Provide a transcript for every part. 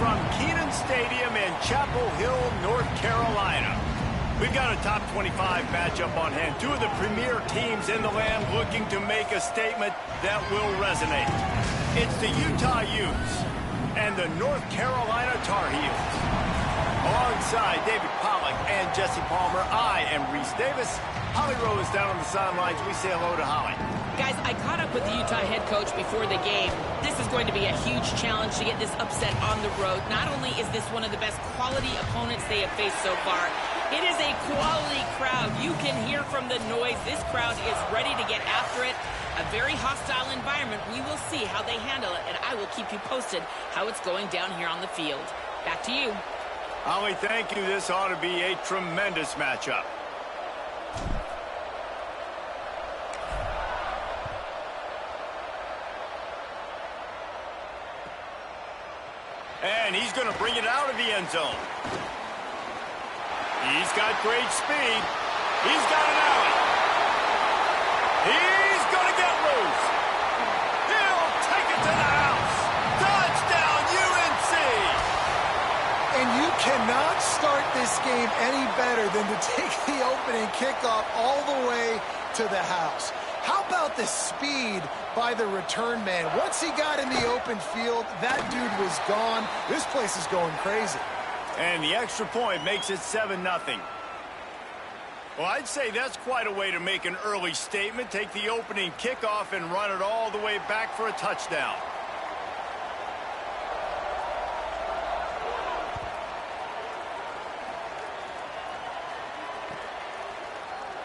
from Kenan Stadium in Chapel Hill, North Carolina. We've got a top 25 matchup on hand. Two of the premier teams in the land looking to make a statement that will resonate. It's the Utah Utes and the North Carolina Tar Heels. Alongside David Pollack and Jesse Palmer, I am Reese Davis. Holly Rose down on the sidelines. We say hello to Holly. Guys, I caught up with the Utah head coach before the game. This is going to be a huge challenge to get this upset on the road. Not only is this one of the best quality opponents they have faced so far, it is a quality crowd. You can hear from the noise. This crowd is ready to get after it. A very hostile environment. We will see how they handle it, and I will keep you posted how it's going down here on the field. Back to you. Holly, thank you. This ought to be a tremendous matchup. And he's going to bring it out of the end zone. He's got great speed. He's got an alley. He's going to get loose. He'll take it to the house. Touchdown, UNC. And you cannot start this game any better than to take the opening kickoff all the way to the house. How about the speed by the return man? Once he got in the open field, that dude was gone. This place is going crazy. And the extra point makes it 7-0. Well, I'd say that's quite a way to make an early statement. Take the opening kickoff and run it all the way back for a touchdown.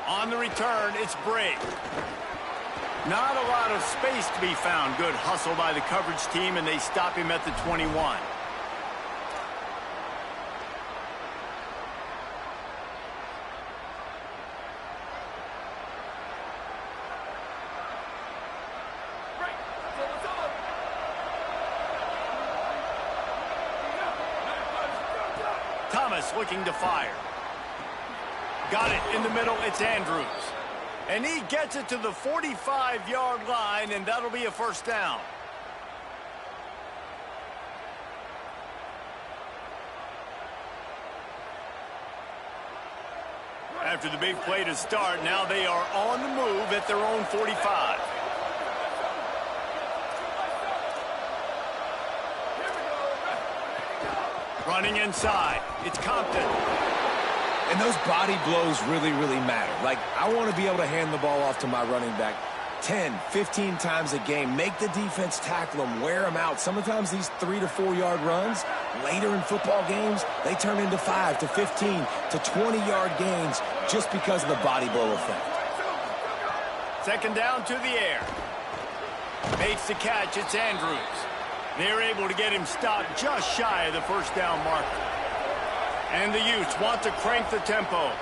On the return, it's Brake. Not a lot of space to be found. Good hustle by the coverage team, and they stop him at the 21. Thomas looking to fire. Got it in the middle. It's Andrews. And he gets it to the 45-yard line, and that'll be a first down. After the big play to start, now they are on the move at their own 45. Running inside. It's Compton. And those body blows really, really matter. Like, I want to be able to hand the ball off to my running back 10, 15 times a game. Make the defense tackle them, wear them out. Sometimes these 3 to 4 yard runs, later in football games, they turn into 5 to 15 to 20-yard gains just because of the body blow effect. Second down to the air. Makes the catch. It's Andrews. They're able to get him stopped just shy of the first down marker. And the Utes want to crank the tempo.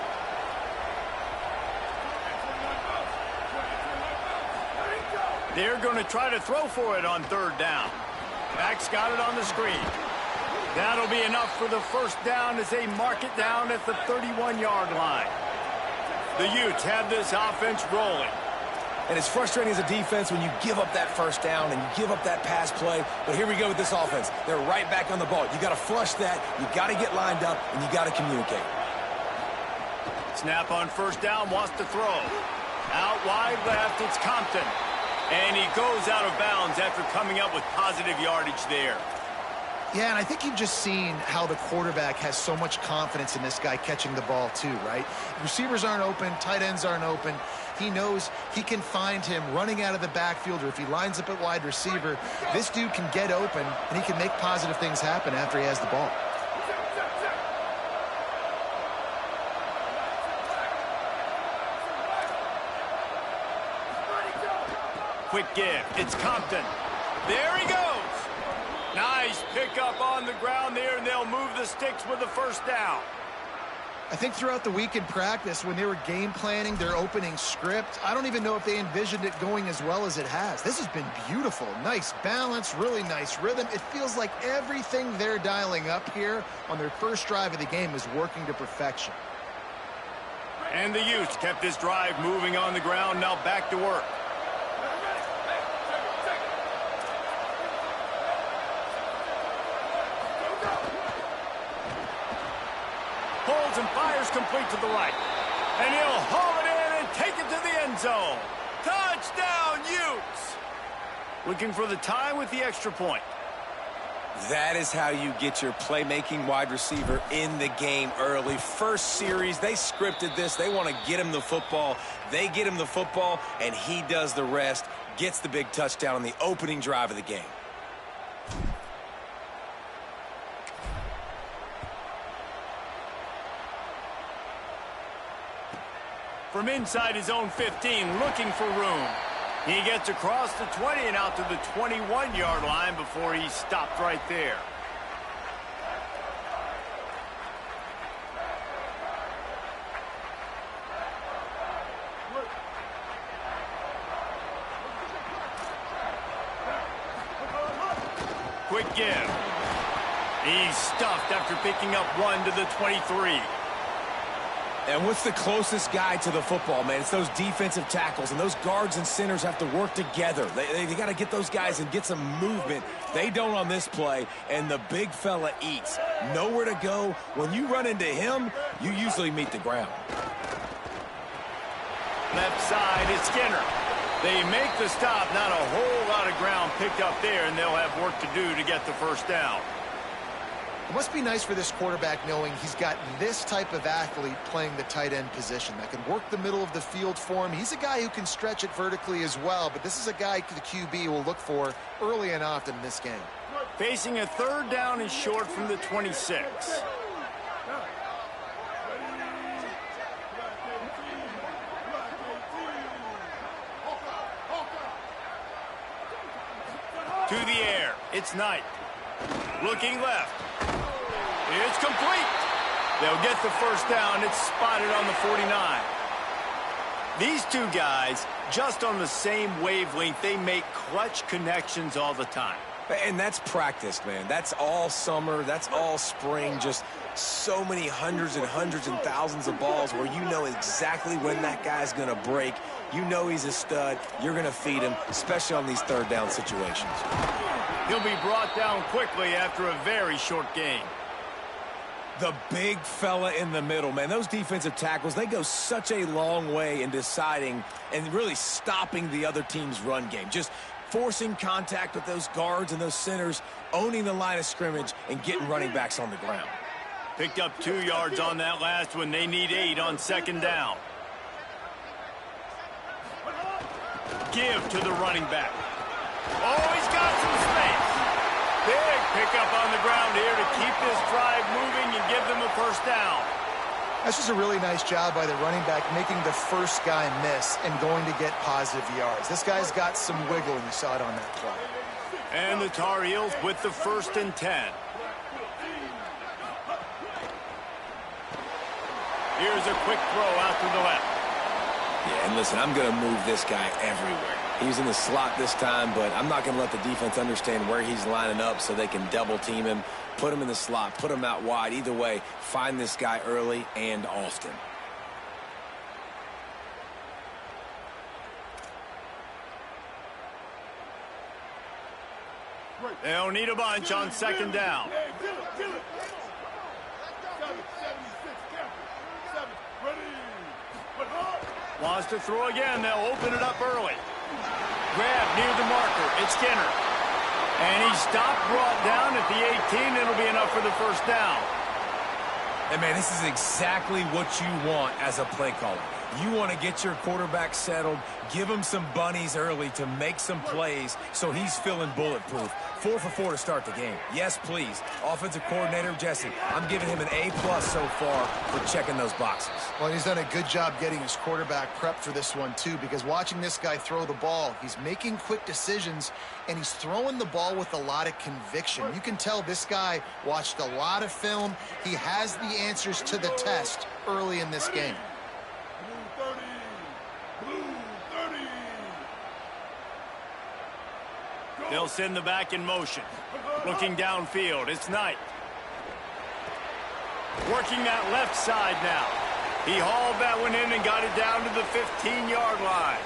They're going to try to throw for it on third down. Max got it on the screen. That'll be enough for the first down as they mark it down at the 31-yard line. The Utes have this offense rolling. And it's frustrating as a defense when you give up that first down and you give up that pass play. But here we go with this offense. They're right back on the ball. You got to flush that. You got to get lined up, and you got to communicate. Snap on first down, wants to throw. Out wide left, it's Compton. And he goes out of bounds after coming up with positive yardage there. Yeah, and I think you've just seen how the quarterback has so much confidence in this guy catching the ball too, right? Receivers aren't open, tight ends aren't open. He knows he can find him running out of the backfield, or if he lines up at wide receiver, this dude can get open, and he can make positive things happen after he has the ball. Quick give. It's Compton. There he goes. Nice pickup on the ground there, and they'll move the sticks with the first down. I think throughout the week in practice, when they were game planning their opening script, I don't even know if they envisioned it going as well as it has. This has been beautiful. Nice balance, really nice rhythm. It feels like everything they're dialing up here on their first drive of the game is working to perfection. And the Utes kept this drive moving on the ground, now back to work. complete to the right. And he'll haul it in and take it to the end zone. Touchdown, Utes! Looking for the tie with the extra point. That is how you get your playmaking wide receiver in the game early. First series, they scripted this. They want to get him the football. They get him the football, and he does the rest. Gets the big touchdown on the opening drive of the game. From inside his own 15, looking for room. He gets across the 20 and out to the 21-yard line before he stopped right there. Quick give. He's stuffed after picking up one to the 23. And what's the closest guy to the football, man? It's those defensive tackles, and those guards and centers have to work together. They got to get those guys and get some movement. They don't on this play, and the big fella eats. Nowhere to go. When you run into him, you usually meet the ground. Left side is Skinner. They make the stop. Not a whole lot of ground picked up there, and they'll have work to do to get the first down. It must be nice for this quarterback knowing he's got this type of athlete playing the tight end position that can work the middle of the field for him. He's a guy who can stretch it vertically as well, but this is a guy the QB will look for early and often in this game. Facing a third down and short from the 26. To the air, it's Knight. Looking left. It's complete. They'll get the first down. It's spotted on the 49. These two guys, just on the same wavelength, they make clutch connections all the time. And that's practiced, man. That's all summer. That's all spring. Just so many hundreds and thousands of balls where you know exactly when that guy's going to break. You know he's a stud. You're going to feed him, especially on these third down situations. He'll be brought down quickly after a very short gain. The big fella in the middle, man. Those defensive tackles, they go such a long way in deciding and really stopping the other team's run game. Just forcing contact with those guards and those centers, owning the line of scrimmage, and getting running backs on the ground. Picked up 2 yards on that last one. They need 8 on second down. Give to the running back. Oh, he's got some space. Big pickup on the ground here to keep this drive moving and give them a first down. That's just a really nice job by the running back, making the first guy miss and going to get positive yards. This guy's got some wiggle, and you saw it on that play. And the Tar Heels with the 1st and 10. Here's a quick throw out to the left. Yeah, and listen, I'm going to move this guy everywhere. He's in the slot this time, but I'm not going to let the defense understand where he's lining up so they can double team him, put him in the slot, put him out wide. Either way, find this guy early and often. They'll need a bunch on second down. Wants to throw again. They'll open it up early. Grab near the marker. It's Skinner. And he's stopped, brought down at the 18. It'll be enough for the first down. And, man, this is exactly what you want as a play caller. You want to get your quarterback settled, give him some bunnies early to make some plays so he's feeling bulletproof. 4 for 4 to start the game. Yes, please. Offensive coordinator Jesse, I'm giving him an A+ so far for checking those boxes. Well, he's done a good job getting his quarterback prepped for this one, too, because watching this guy throw the ball, he's making quick decisions, and he's throwing the ball with a lot of conviction. You can tell this guy watched a lot of film. He has the answers to the test early in this game. They'll send the back in motion. Looking downfield, it's Knight. Working that left side now. He hauled that one in and got it down to the 15-yard line.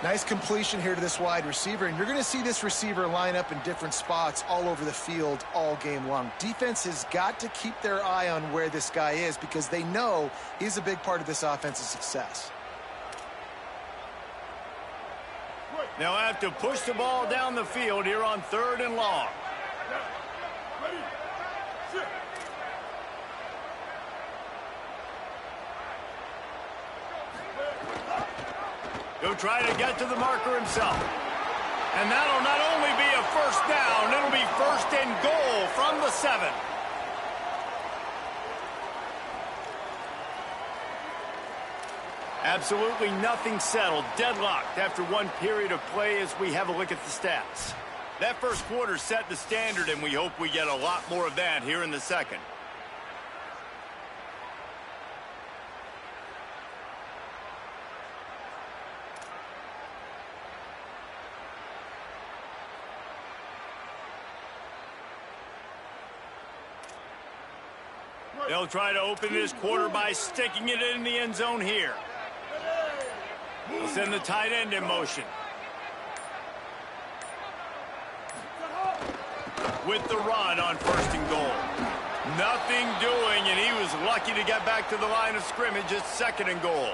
Nice completion here to this wide receiver, and you're going to see this receiver line up in different spots all over the field all game long. Defense has got to keep their eye on where this guy is because they know he's a big part of this offense's success. They'll have to push the ball down the field here on 3rd and long. He'll try to get to the marker himself. And that'll not only be a first down, it'll be 1st and goal from the 7. Absolutely nothing settled. Deadlocked after one period of play as we have a look at the stats. That first quarter set the standard, and we hope we get a lot more of that here in the second. They'll try to open this quarter by sticking it in the end zone here. They'll send the tight end in motion. With the run on 1st and goal. Nothing doing, and he was lucky to get back to the line of scrimmage at 2nd and goal.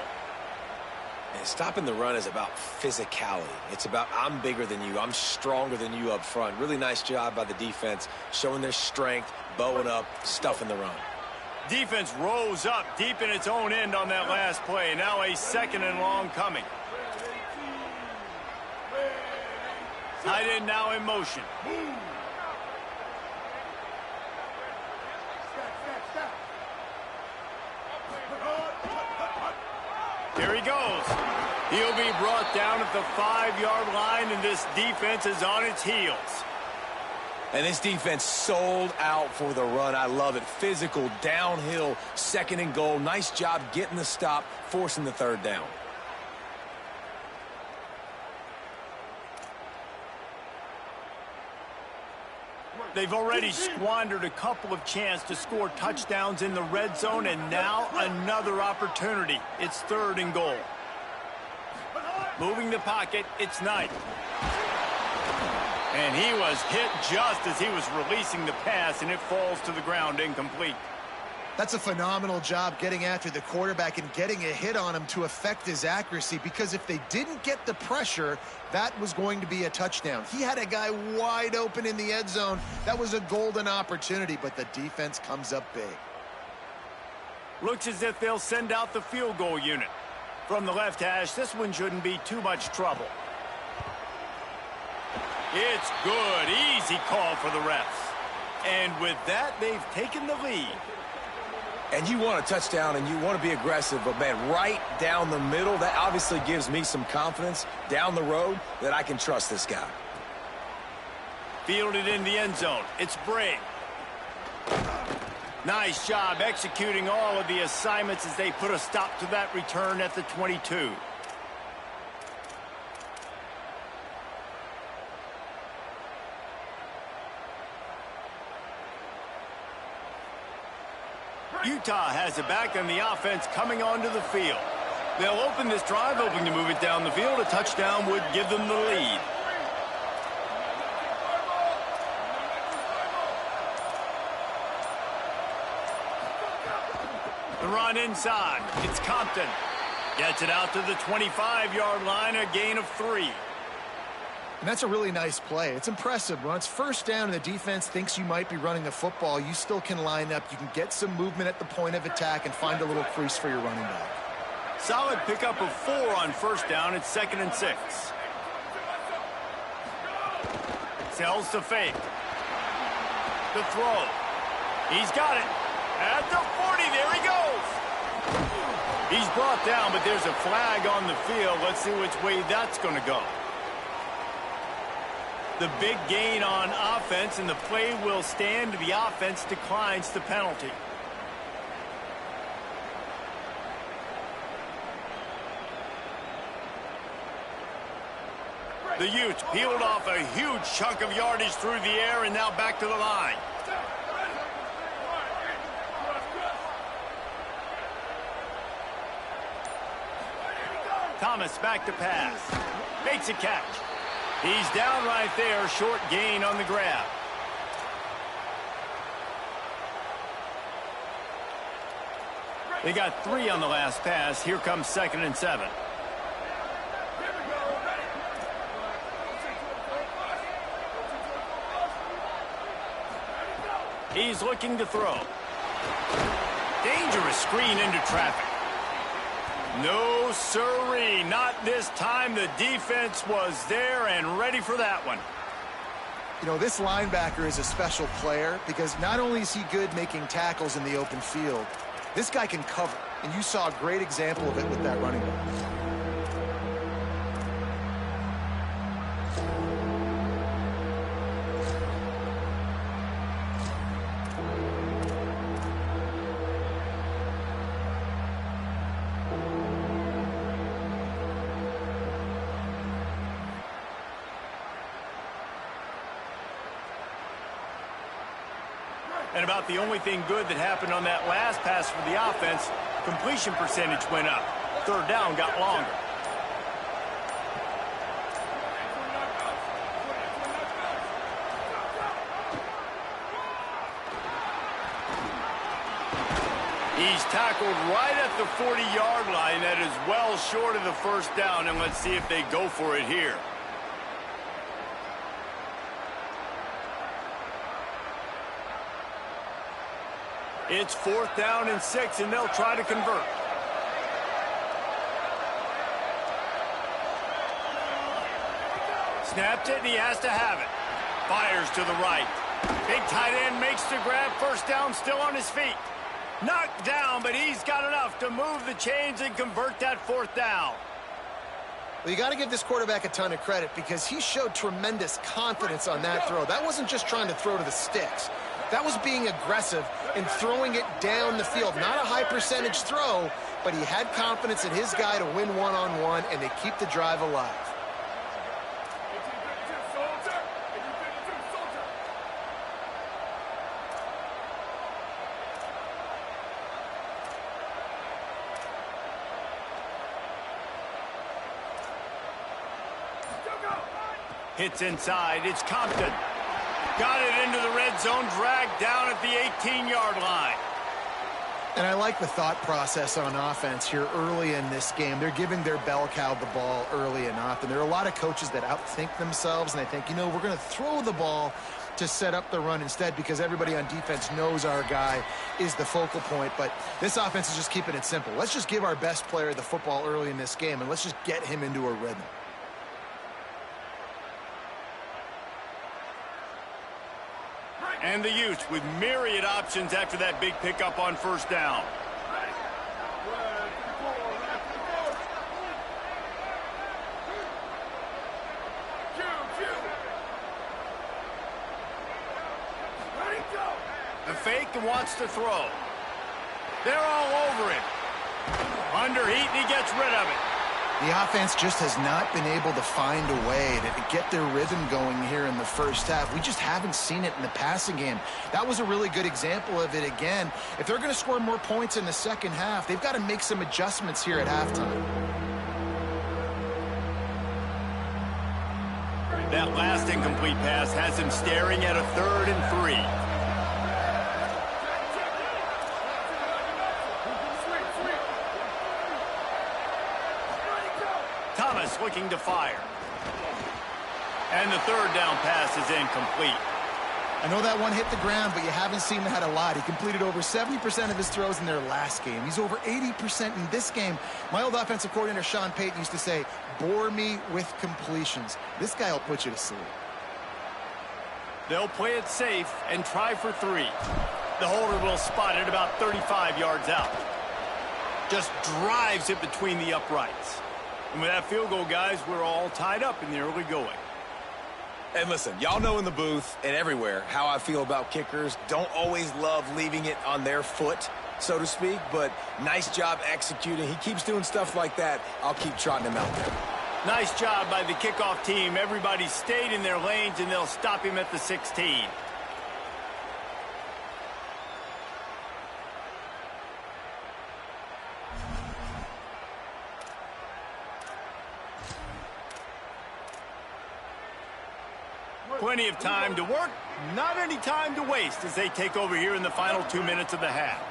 And stopping the run is about physicality. It's about I'm bigger than you. I'm stronger than you up front. Really nice job by the defense, showing their strength, bowing up, stuffing the run. Defense rose up deep in its own end on that last play. Now a 2nd and long coming. Tight end now in motion. Here he goes. He'll be brought down at the 5-yard line, and this defense is on its heels. And this defense sold out for the run. I love it. Physical, downhill, 2nd and goal. Nice job getting the stop, forcing the 3rd down. They've already squandered a couple of chances to score touchdowns in the red zone, and now another opportunity. It's 3rd and goal. Moving the pocket, it's Knight. And he was hit just as he was releasing the pass, and it falls to the ground incomplete. That's a phenomenal job getting after the quarterback and getting a hit on him to affect his accuracy, because if they didn't get the pressure, that was going to be a touchdown. He had a guy wide open in the end zone. That was a golden opportunity, but the defense comes up big. Looks as if they'll send out the field goal unit. From the left hash, this one shouldn't be too much trouble. It's good. Easy call for the refs. And with that, they've taken the lead. And you want a touchdown and you want to be aggressive, but, man, right down the middle, that obviously gives me some confidence down the road that I can trust this guy. Fielded in the end zone. It's Briggs. Nice job executing all of the assignments as they put a stop to that return at the 22. Utah has it back, and the offense coming onto the field. They'll open this drive, hoping to move it down the field. A touchdown would give them the lead. The run inside. It's Compton. Gets it out to the 25-yard line, a gain of 3. And that's a really nice play. It's impressive. When it's 1st down and the defense thinks you might be running the football, you still can line up. You can get some movement at the point of attack and find a little crease for your running back. Solid pickup of 4 on 1st down. It's 2nd and 6. Sells to fake. The throw. He's got it. At the 40, there he goes. He's brought down, but there's a flag on the field. Let's see which way that's going to go. The big gain on offense, and the play will stand. The offense declines the penalty. The Utes peeled off a huge chunk of yardage through the air, and now back to the line. Thomas back to pass. Makes a catch. He's down right there, short gain on the grab. They got 3 on the last pass. Here comes 2nd and 7. He's looking to throw. Dangerous screen into traffic. No sirree, not this time. The defense was there and ready for that one. You know, this linebacker is a special player because not only is he good making tackles in the open field, this guy can cover, and you saw a great example of it with that running back. And about the only thing good that happened on that last pass for the offense, completion percentage went up. 3rd down got longer. He's tackled right at the 40-yard line. That is well short of the 1st down, and let's see if they go for it here. It's 4th down and 6, and they'll try to convert. Snapped it, and he has to have it. Fires to the right. Big tight end makes the grab. 1st down, still on his feet. Knocked down, but he's got enough to move the chains and convert that 4th down. Well, you got to give this quarterback a ton of credit because he showed tremendous confidence on that throw. That wasn't just trying to throw to the sticks. That was being aggressive and throwing it down the field. Not a high percentage throw, but he had confidence in his guy to win one-on-one, and they keep the drive alive. Hits inside. It's Compton. Got it into the red zone, dragged down at the 18-yard line. And I like the thought process on offense here early in this game. They're giving their bell cow the ball early and often. There are a lot of coaches that outthink themselves, and they think, you know, we're going to throw the ball to set up the run instead because everybody on defense knows our guy is the focal point. But this offense is just keeping it simple. Let's just give our best player the football early in this game, and let's just get him into a rhythm. And the Utes with myriad options after that big pickup on 1st down. The fake and wants to throw. They're all over him. Under heat, and he gets rid of it. The offense just has not been able to find a way to get their rhythm going here in the 1st half. We just haven't seen it in the passing game. That was a really good example of it again. If they're going to score more points in the 2nd half, they've got to make some adjustments here at halftime. That last incomplete pass has him staring at a 3rd and 3. Thomas looking to fire. And the 3rd down pass is incomplete. I know that one hit the ground, but you haven't seen that a lot. He completed over 70% of his throws in their last game. He's over 80% in this game. My old offensive coordinator, Sean Payton, used to say, bore me with completions. This guy will put you to sleep. They'll play it safe and try for 3. The holder will spot it about 35 yards out. Just drives it between the uprights. And with that field goal, guys, we're all tied up in the early going. And listen, y'all know in the booth and everywhere how I feel about kickers. Don't always love leaving it on their foot, so to speak, but nice job executing. He keeps doing stuff like that. I'll keep trotting him out there. Nice job by the kickoff team. Everybody stayed in their lanes, and they'll stop him at the 16. Plenty of time to work, not any time to waste as they take over here in the final 2 minutes of the half.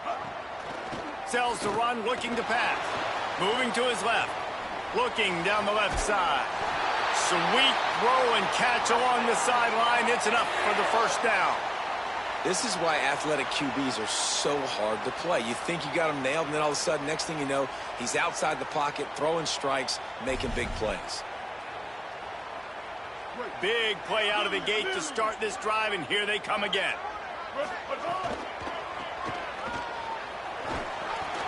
Sells to run, looking to pass. Moving to his left. Looking down the left side. Sweet throw and catch along the sideline. It's enough for the first down. This is why athletic QBs are so hard to play. You think you got him nailed, and then all of a sudden, next thing you know, he's outside the pocket, throwing strikes, making big plays. Big play out of the gate to start this drive, and here they come again.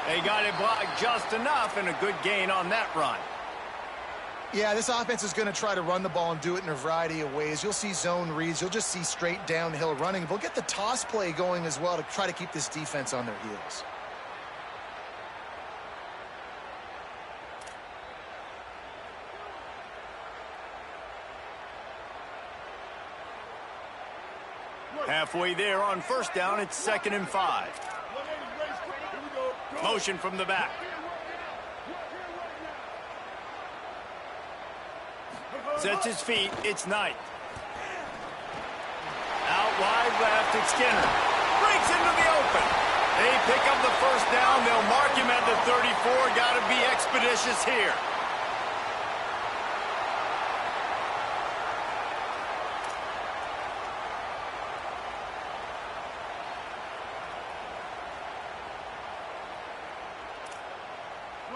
They got it blocked just enough, and a good gain on that run. Yeah, this offense is going to try to run the ball and do it in a variety of ways. You'll see zone reads. You'll just see straight downhill running. They'll get the toss play going as well to try to keep this defense on their heels. Halfway there on first down, it's 2nd and 5. Motion from the back. Sets his feet, it's Knight. Out wide left, it's Skinner. Breaks into the open. They pick up the first down, they'll mark him at the 34. Gotta be expeditious here.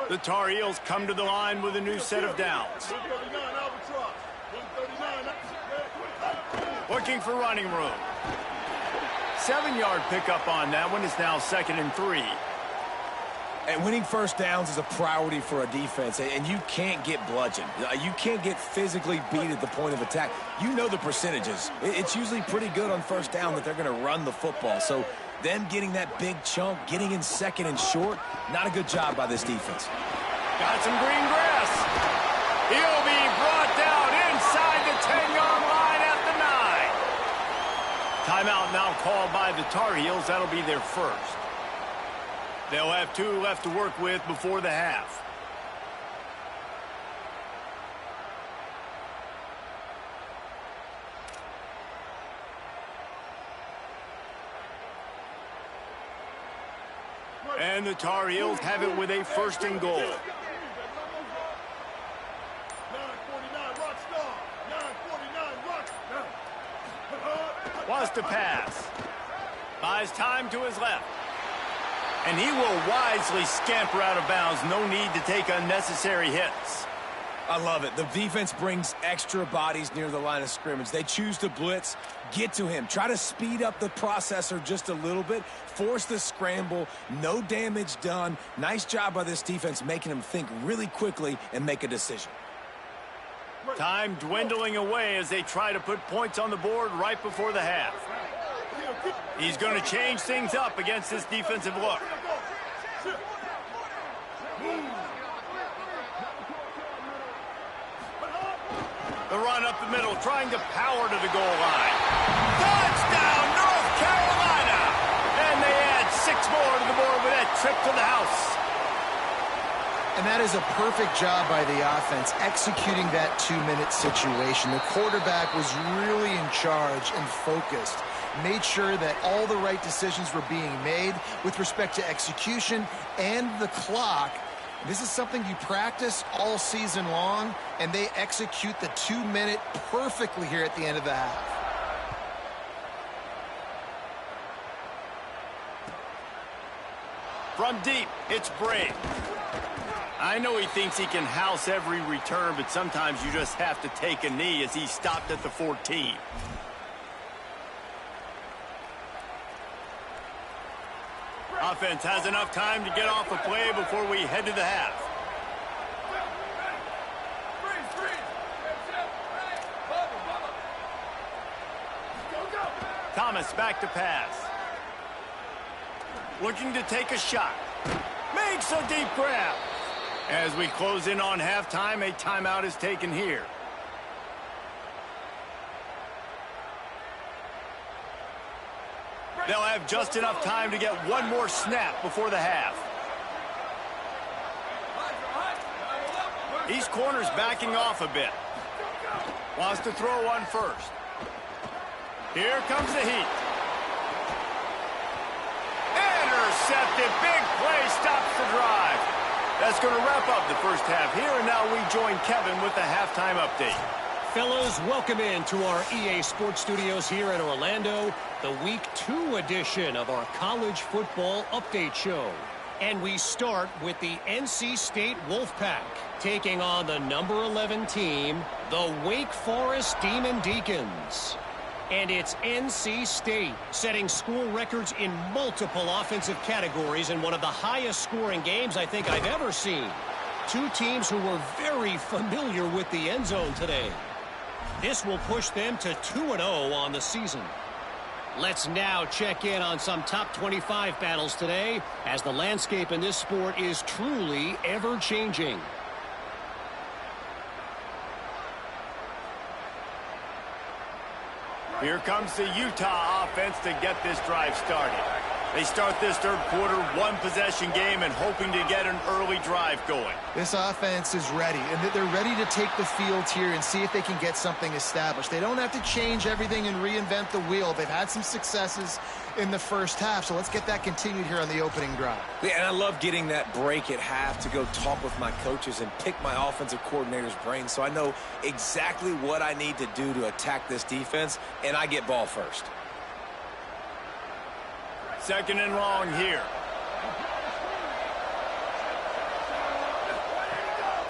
The Tar Heels come to the line with a new set of downs. Looking for running room. 7-yard pickup on that one. Is now 2nd and 3. And winning first downs is a priority for a defense, and you can't get bludgeoned. You can't get physically beat at the point of attack. You know the percentages. It's usually pretty good on first down that they're going to run the football. So them getting that big chunk, getting in 2nd and short, not a good job by this defense. Got some green grass. He'll be brought down inside the 10-yard line at the 9. Timeout now called by the Tar Heels. That'll be their first. They'll have 2 left to work with before the half. And the Tar Heels have it with a 1st and goal. Wants to pass. Buys time to his left. And he will wisely scamper out of bounds. No need to take unnecessary hits. I love it. The defense brings extra bodies near the line of scrimmage. They choose to blitz, get to him, try to speed up the processor just a little bit, force the scramble, no damage done. Nice job by this defense making him think really quickly and make a decision. Time dwindling away as they try to put points on the board right before the half. He's going to change things up against this defensive look. The run up the middle, trying to power to the goal line. Touchdown, North Carolina! And they add 6 more to the board with that trip to the house. And that is a perfect job by the offense, executing that 2-minute situation. The quarterback was really in charge and focused. Made sure that all the right decisions were being made with respect to execution and the clock. This is something you practice all season long, and they execute the 2-minute perfectly here at the end of the half. From deep, it's Brave. I know he thinks he can house every return, but sometimes you just have to take a knee as he stopped at the 14. Offense has enough time to get off a play before we head to the half. Thomas back to pass. Looking to take a shot. Makes a deep grab. As we close in on halftime, a timeout is taken here. They'll have just enough time to get one more snap before the half. These corners backing off a bit. Wants to throw on first. Here comes the heat. Intercepted. Big play stops the drive. That's going to wrap up the first half here, and now we join Kevin with the halftime update. Fellas, welcome in to our EA Sports Studios here in Orlando, the Week 2 edition of our College Football Update Show. And we start with the NC State Wolfpack, taking on the number 11 team, the Wake Forest Demon Deacons. And it's NC State setting school records in multiple offensive categories in one of the highest scoring games I think I've ever seen. Two teams who were very familiar with the end zone today. This will push them to 2-0 on the season. Let's now check in on some top 25 battles today, as the landscape in this sport is truly ever-changing. Here comes the Utah offense to get this drive started. They start this third quarter one-possession game and hoping to get an early drive going. This offense is ready, and they're ready to take the field here and see if they can get something established. They don't have to change everything and reinvent the wheel. They've had some successes in the first half, so let's get that continued here on the opening drive. Yeah, and I love getting that break at half to go talk with my coaches and pick my offensive coordinator's brain so I know exactly what I need to do to attack this defense, and I get ball first. Second and long here.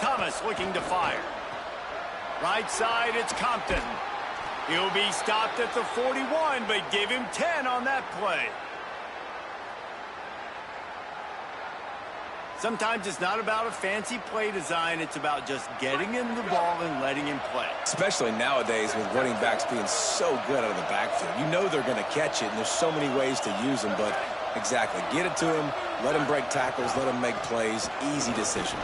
Thomas looking to fire. Right side, it's Compton. He'll be stopped at the 41, but give him 10 on that play. Sometimes it's not about a fancy play design. It's about just getting him the ball and letting him play. Especially nowadays with running backs being so good out of the backfield. You know they're going to catch it, and there's so many ways to use them. But exactly, get it to him, let him break tackles, let him make plays. Easy decision.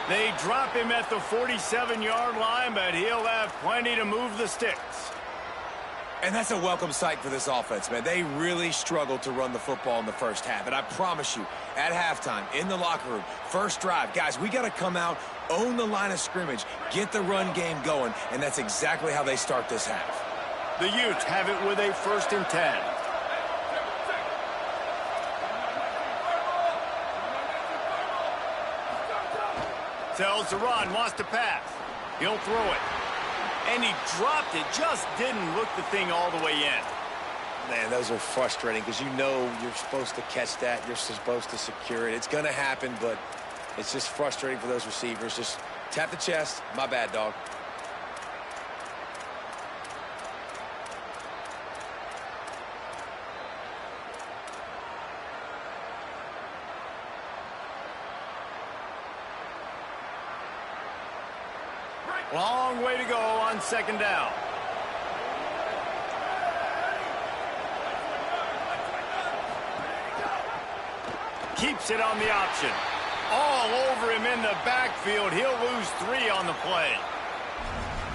They drop him at the 47-yard line, but he'll have plenty to move the sticks. And that's a welcome sight for this offense, man. They really struggled to run the football in the first half. And I promise you, at halftime, in the locker room, first drive, guys, we got to come out, own the line of scrimmage, get the run game going, and that's exactly how they start this half. The Utes have it with a 1st and 10. Tells to run, wants to pass. He'll throw it. And he dropped it, just didn't look the thing all the way in. Man, those are frustrating because you know you're supposed to catch that. You're supposed to secure it. It's going to happen, but it's just frustrating for those receivers. Just tap the chest. My bad, dog. Long way to go on 2nd down. Keeps it on the option. All over him in the backfield. He'll lose 3 on the play.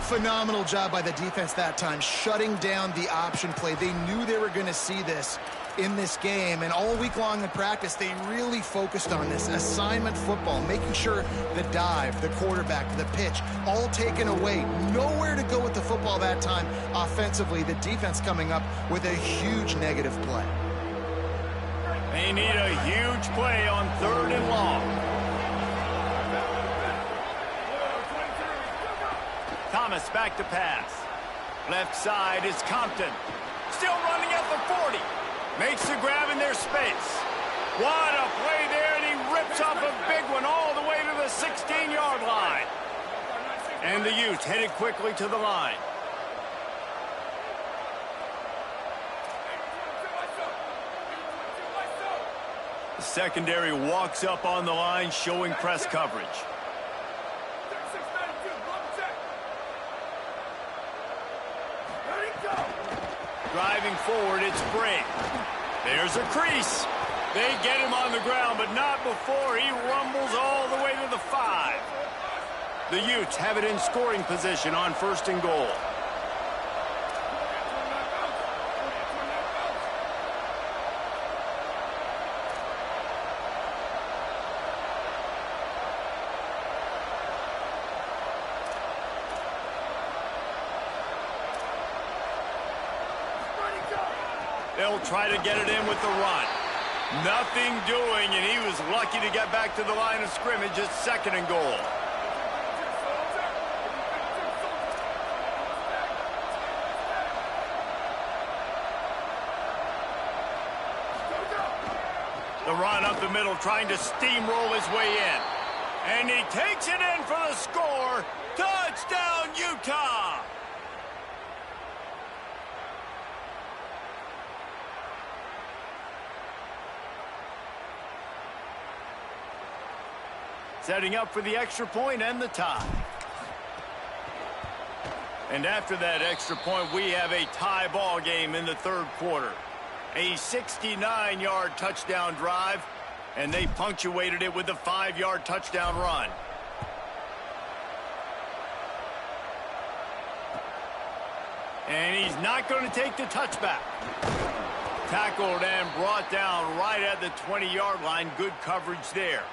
Phenomenal job by the defense that time, shutting down the option play. They knew they were going to see this in this game, and all week long in practice, they really focused on this assignment football, making sure the dive, the quarterback, the pitch, all taken away. Nowhere to go with the football that time offensively. The defense coming up with a huge negative play. They need a huge play on 3rd and long. Thomas back to pass. Left side is Compton. Still running at the 40. Makes the grab in their space. What a play there, and he rips off a big one all the way to the 16-yard line. And the Utes headed quickly to the line. The secondary walks up on the line, showing press coverage. Driving forward, it's Brake. There's a crease. They get him on the ground, but not before he rumbles all the way to the 5. The Utes have it in scoring position on 1st and goal. They'll try to get it in with the run. Nothing doing, and he was lucky to get back to the line of scrimmage at 2nd and goal. The run up the middle, trying to steamroll his way in. And he takes it in for the score. Touchdown, Utah! Setting up for the extra point and the tie. And after that extra point, we have a tie ball game in the 3rd quarter. A 69-yard touchdown drive, and they punctuated it with a 5-yard touchdown run. And he's not going to take the touchback. Tackled and brought down right at the 20-yard line. Good coverage there.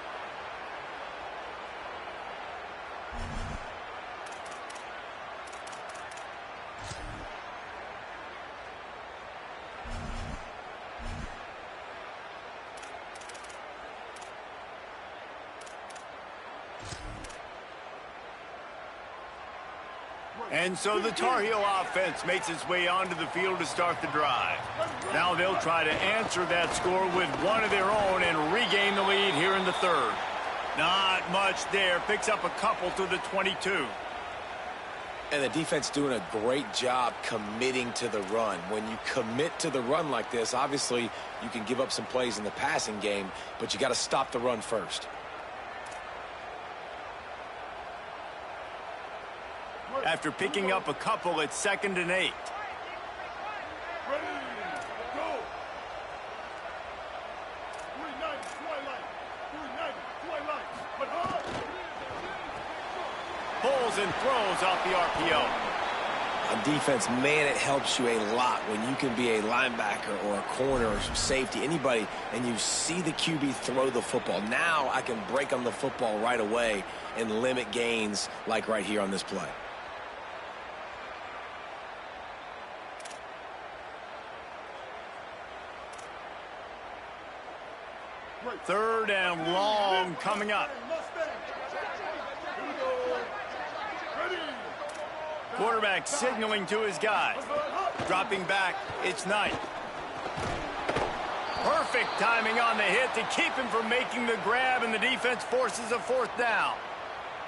And so the Tar Heel offense makes its way onto the field to start the drive. Now they'll try to answer that score with one of their own and regain the lead here in the 3rd. Not much there. Picks up a couple to the 22. And the defense doing a great job committing to the run. When you commit to the run like this, obviously you can give up some plays in the passing game, but you got to stop the run first. After picking up a couple at 2nd and 8. Pulls and throws off the RPO. On defense, man, it helps you a lot when you can be a linebacker or a corner or some safety, anybody, and you see the QB throw the football. Now I can break on the football right away and limit gains like right here on this play. 3rd and long coming up. Quarterback signaling to his guys. Dropping back, it's Knight. Perfect timing on the hit to keep him from making the grab, and the defense forces a 4th down.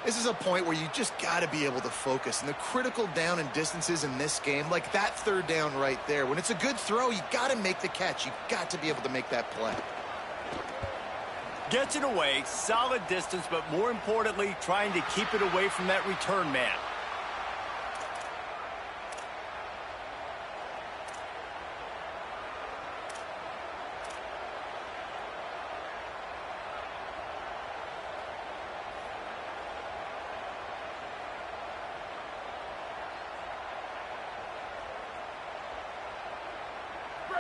This is a point where you just got to be able to focus. And the critical down and distances in this game, like that 3rd down right there, when it's a good throw, you got to make the catch. You got to be able to make that play. Gets it away, solid distance, but more importantly, trying to keep it away from that return man.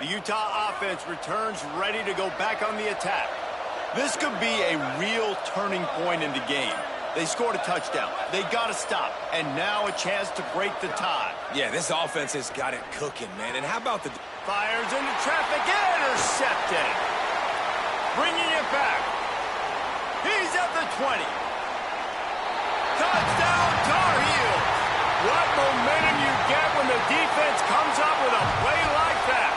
The Utah offense returns ready to go back on the attack. This could be a real turning point in the game. They scored a touchdown. They got to stop. And now a chance to break the tie. Yeah, this offense has got it cooking, man. And how about the... Fires into traffic. Intercepted. Bringing it back. He's at the 20. Touchdown, Tar Heels. What momentum you get when the defense comes up with a play like that.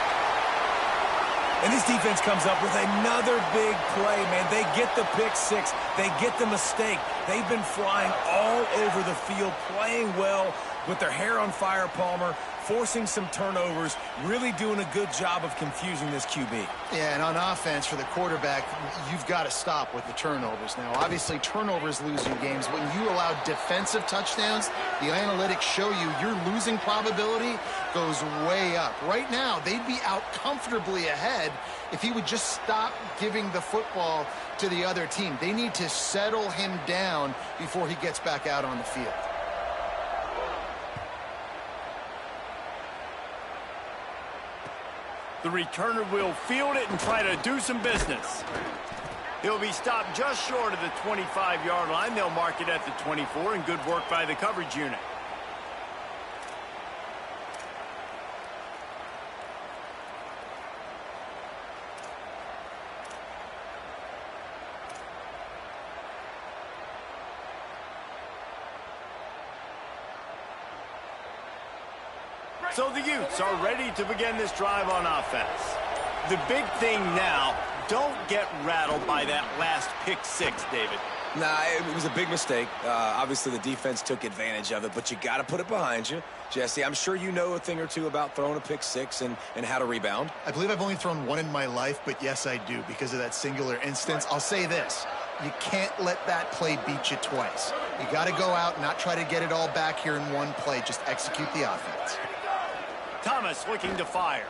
And this defense comes up with another big play, man. They get the pick six. They get the mistake. They've been flying all over the field, playing well with their hair on fire, Palmer, forcing some turnovers, really doing a good job of confusing this QB. Yeah, and on offense for the quarterback, you've got to stop with the turnovers. Now, obviously, turnovers lose you games. When you allow defensive touchdowns, the analytics show you your losing probability goes way up. Right now, they'd be out comfortably ahead if he would just stop giving the football to the other team. They need to settle him down before he gets back out on the field. The returner will field it and try to do some business. He'll be stopped just short of the 25-yard line. They'll mark it at the 24, and good work by the coverage unit. So the Utes are ready to begin this drive on offense. The big thing now, don't get rattled by that last pick six, David. Nah, it was a big mistake. Obviously, the defense took advantage of it, but you got to put it behind you. Jesse, I'm sure you know a thing or two about throwing a pick six and how to rebound. I believe I've only thrown one in my life, but yes, I do because of that singular instance. I'll say this. You can't let that play beat you twice. You got to go out and not try to get it all back here in one play. Just execute the offense. Thomas looking to fire.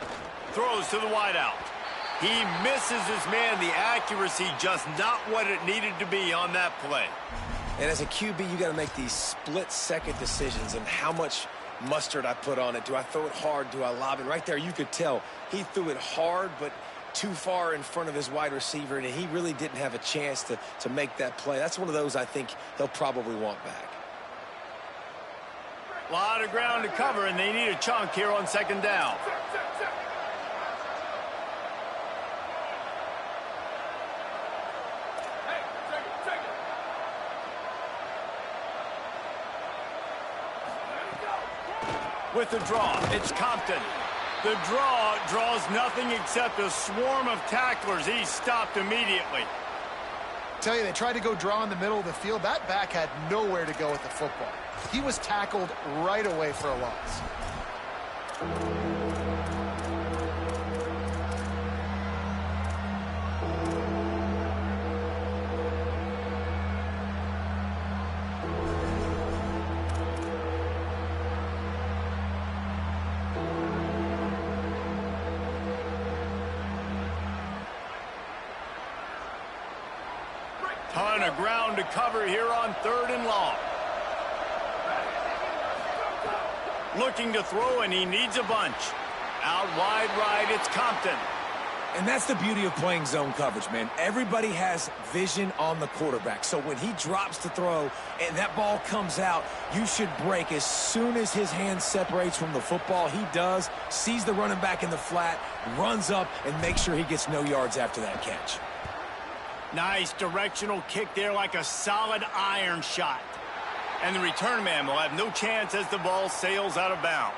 Throws to the wideout. He misses his man. The accuracy just not what it needed to be on that play. And as a QB, you got to make these split-second decisions and how much mustard I put on it. Do I throw it hard? Do I lob it? Right there, you could tell he threw it hard, but too far in front of his wide receiver, and he really didn't have a chance to make that play. That's one of those I think he'll probably want back. A lot of ground to cover, and they need a chunk here on second down. With the draw, it's Compton. The draw draws nothing except a swarm of tacklers. He's stopped immediately. Tell you, they tried to go draw in the middle of the field. That back had nowhere to go with the football. He was tackled right away for a loss. Ton of ground to cover here on third and long. Looking to throw, and he needs a bunch. Out wide right, it's Compton. And that's the beauty of playing zone coverage, man. Everybody has vision on the quarterback. So when he drops to throw and that ball comes out, you should break as soon as his hand separates from the football. He does, sees the running back in the flat, runs up, and makes sure he gets no yards after that catch. Nice directional kick there like a solid iron shot. And the return man will have no chance as the ball sails out of bounds.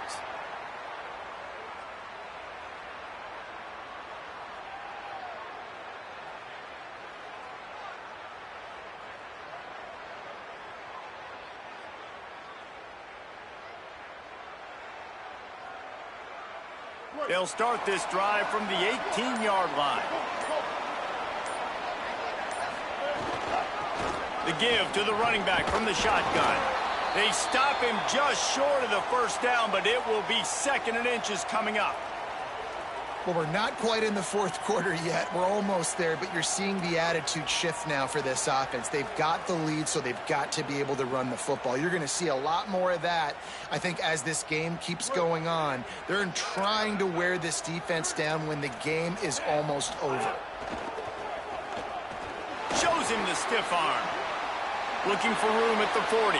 They'll start this drive from the 18-yard line. The give to the running back from the shotgun. They stop him just short of the first down, but it will be second and inches coming up. Well, we're not quite in the fourth quarter yet. We're almost there, but you're seeing the attitude shift now for this offense. They've got the lead, so they've got to be able to run the football. You're going to see a lot more of that, I think, as this game keeps going on. They're trying to wear this defense down when the game is almost over. Shows him the stiff arm. Looking for room at the 40.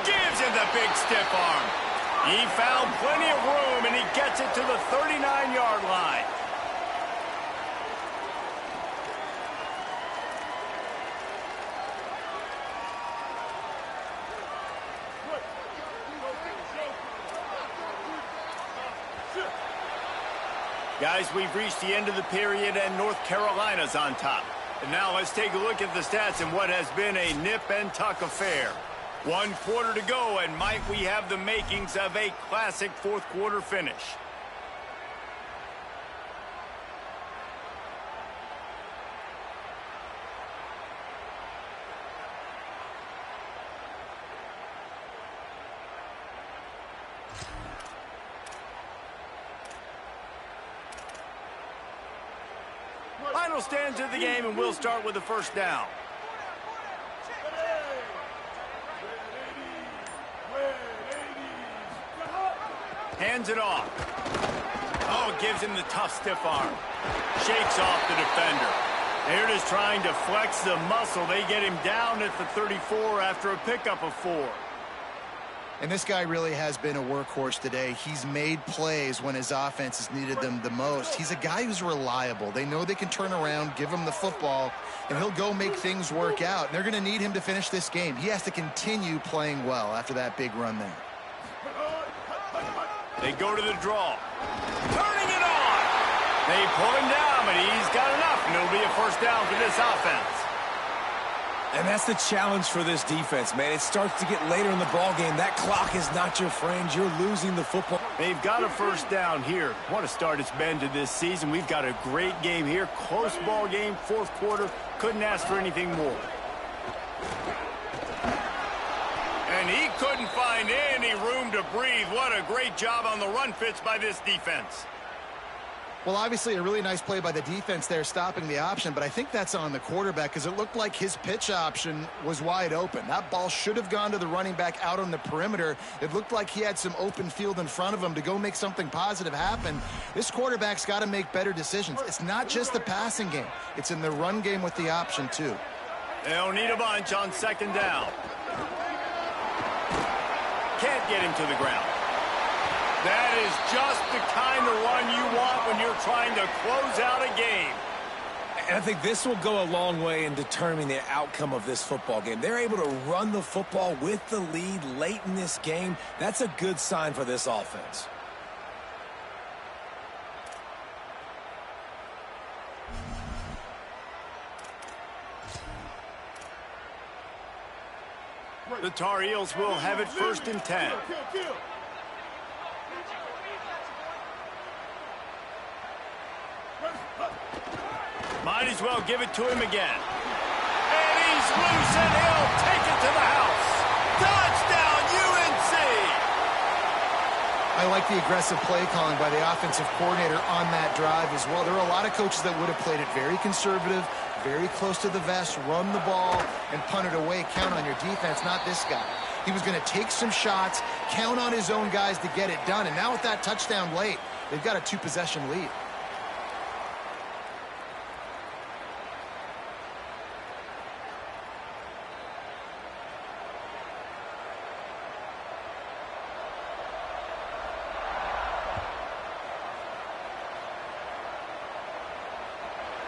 Gives him the big stiff arm. He found plenty of room, and he gets it to the 39-yard line. Guys, we've reached the end of the period, and North Carolina's on top. And now let's take a look at the stats in what has been a nip-and-tuck affair. 1 quarter to go, and might we have the makings of a classic fourth-quarter finish. Final stands of the game, and we'll start with the first down. Hands it off. Oh, gives him the tough stiff arm. Shakes off the defender. They're just trying to flex the muscle. They get him down at the 34 after a pickup of 4. And this guy really has been a workhorse today. He's made plays when his offense has needed them the most. He's a guy who's reliable. They know they can turn around, give him the football, and he'll go make things work out. And they're going to need him to finish this game. He has to continue playing well after that big run there. They go to the draw. Turning it on. They pull him down, but he's got enough, and it'll be a first down for this offense. And that's the challenge for this defense, man. It starts to get later in the ballgame. That clock is not your friend. You're losing the football. They've got a first down here. What a start it's been to this season. We've got a great game here. Close ball game, fourth quarter. Couldn't ask for anything more. And he couldn't find any room to breathe. What a great job on the run fits by this defense. Well, obviously a really nice play by the defense there, stopping the option, but I think that's on the quarterback because it looked like his pitch option was wide open. That ball should have gone to the running back out on the perimeter. It looked like he had some open field in front of him to go make something positive happen. This quarterback's got to make better decisions. It's not just the passing game. It's in the run game with the option, too. They'll need a bunch on second down. Can't get him to the ground. That is just the kind of run you want when you're trying to close out a game. And I think this will go a long way in determining the outcome of this football game. They're able to run the football with the lead late in this game. That's a good sign for this offense. The Tar Heels will have it 1st and 10. Might as well give it to him again. And he's loose, and he'll take it to the house. Touchdown, UNC! I like the aggressive play calling by the offensive coordinator on that drive as well. There are a lot of coaches that would have played it very conservative, very close to the vest, run the ball, and punt it away. Count on your defense, not this guy. He was going to take some shots, count on his own guys to get it done. And now with that touchdown late, they've got a 2-possession lead.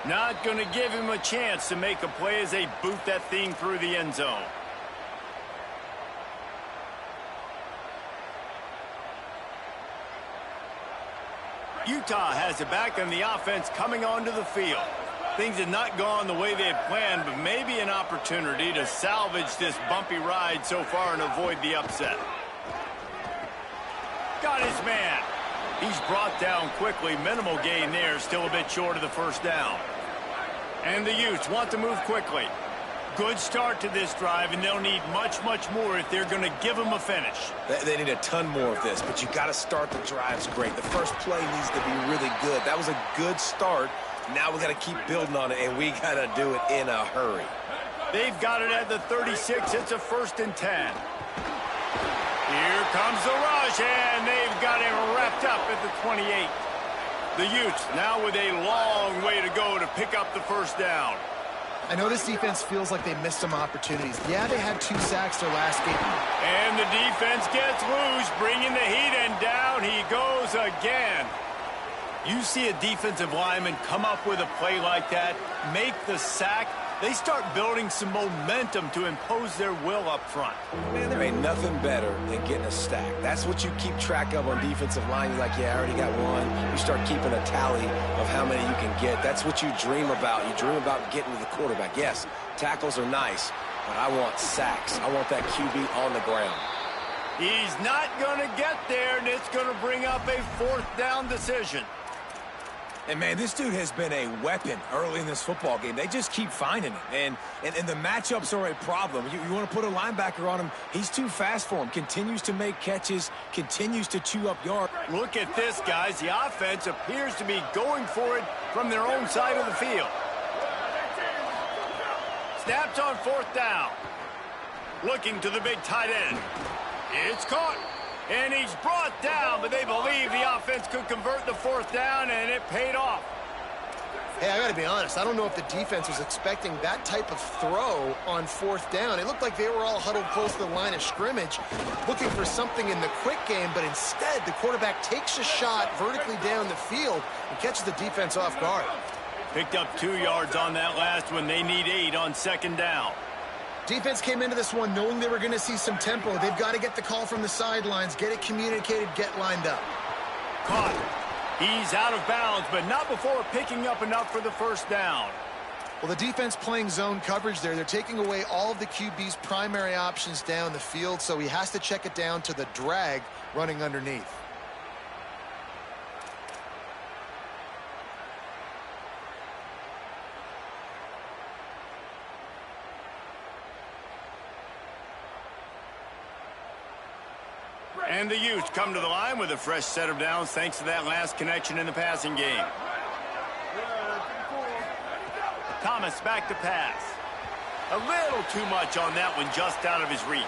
Not going to give him a chance to make a play as they boot that thing through the end zone. Utah has it back on the offense coming onto the field. Things have not gone the way they had planned, but maybe an opportunity to salvage this bumpy ride so far and avoid the upset. Got his man. He's brought down quickly. Minimal gain there. Still a bit short of the first down. And the Utes want to move quickly. Good start to this drive, and they'll need much, much more if they're going to give them a finish. They need a ton more of this, but you got to start the drives great. The first play needs to be really good. That was a good start. Now we got to keep building on it, and we got to do it in a hurry. They've got it at the 36. It's a 1st and 10. Here comes the rush, and they've got him wrapped up at the 28. The Utes now with a long way to go to pick up the first down. I know this defense feels like they missed some opportunities. Yeah, they had 2 sacks their last game. And the defense gets loose, bringing the heat, and down he goes again. You see a defensive lineman come up with a play like that, make the sack, they start building some momentum to impose their will up front. Man, there ain't nothing better than getting a stack. That's what you keep track of on defensive line. You're like, yeah, I already got one. You start keeping a tally of how many you can get. That's what you dream about. You dream about getting to the quarterback. Yes, tackles are nice, but I want sacks. I want that QB on the ground. He's not going to get there, and it's going to bring up a 4th down decision. And, man, this dude has been a weapon early in this football game. They just keep finding him. And the matchups are a problem. You want to put a linebacker on him, he's too fast for him. Continues to make catches, continues to chew up yards. Look at this, guys. The offense appears to be going for it from their own side of the field. Snaps on 4th down. Looking to the big tight end. It's caught. And he's brought down, but they believe the offense could convert the 4th down, and it paid off. Hey, I got to be honest. I don't know if the defense was expecting that type of throw on 4th down. It looked like they were all huddled close to the line of scrimmage, looking for something in the quick game, but instead the quarterback takes a shot vertically down the field and catches the defense off guard. Picked up 2 yards on that last one. They need 8 on 2nd down. Defense came into this one knowing they were going to see some tempo. They've got to get the call from the sidelines, get it communicated, get lined up. Caught. He's out of bounds, but not before picking up enough for the first down. Well, the defense playing zone coverage there. They're taking away all of the QB's primary options down the field, so he has to check it down to the drag running underneath. And the Utes come to the line with a fresh set of downs thanks to that last connection in the passing game. Thomas back to pass. A little too much on that one, just out of his reach.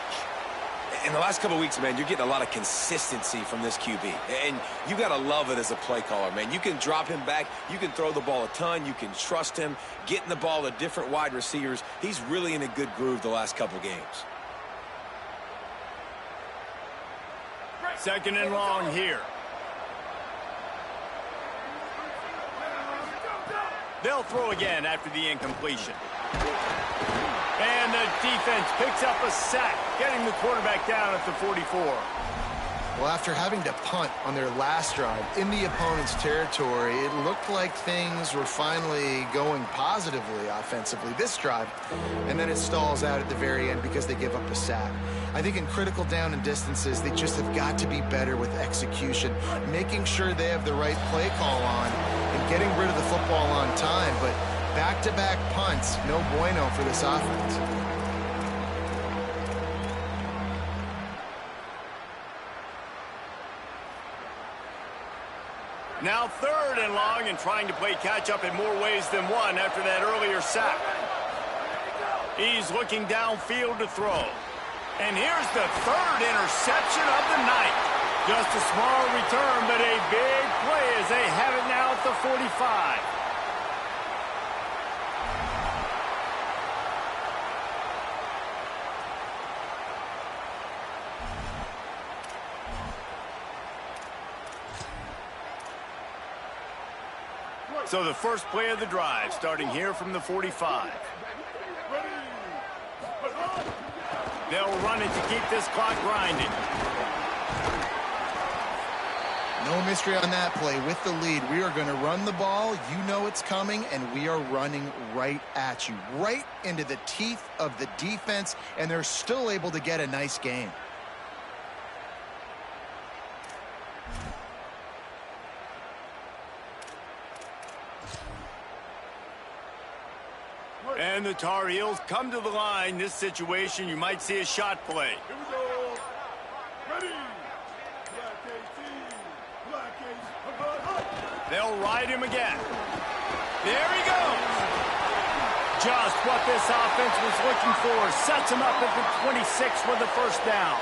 In the last couple of weeks, man, you're getting a lot of consistency from this QB. And you got to love it as a play caller, man. You can drop him back. You can throw the ball a ton. You can trust him, getting the ball to different wide receivers. He's really in a good groove the last couple of games. Second and long here. They'll throw again after the incompletion. And the defense picks up a sack, getting the quarterback down at the 44. Well, after having to punt on their last drive in the opponent's territory, it looked like things were finally going positively offensively this drive, and then it stalls out at the very end because they give up a sack. I think in critical down and distances, they just have got to be better with execution, making sure they have the right play call on and getting rid of the football on time. But back-to-back punts, no bueno for this offense. Now third and long, and trying to play catch-up in more ways than one after that earlier sack. He's looking downfield to throw. And here's the third interception of the night. Just a small return, but a big play as they have it now at the 45. So the first play of the drive, starting here from the 45. They'll run it to keep this clock grinding. No mystery on that play. With the lead, we are going to run the ball. You know it's coming, and we are running right at you, right into the teeth of the defense, and they're still able to get a nice game. And the Tar Heels come to the line. This situation, you might see a shot play. Here we go. Ready. Black AC. Black AC. They'll ride him again. There he goes. Just what this offense was looking for. Sets him up at the 26 with the first down.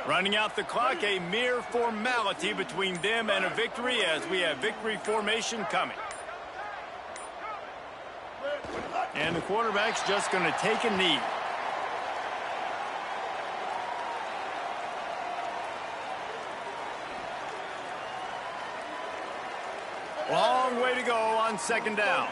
Running out the clock, a mere formality between them and a victory as we have victory formation coming. And the quarterback's just going to take a knee. Long way to go on second down.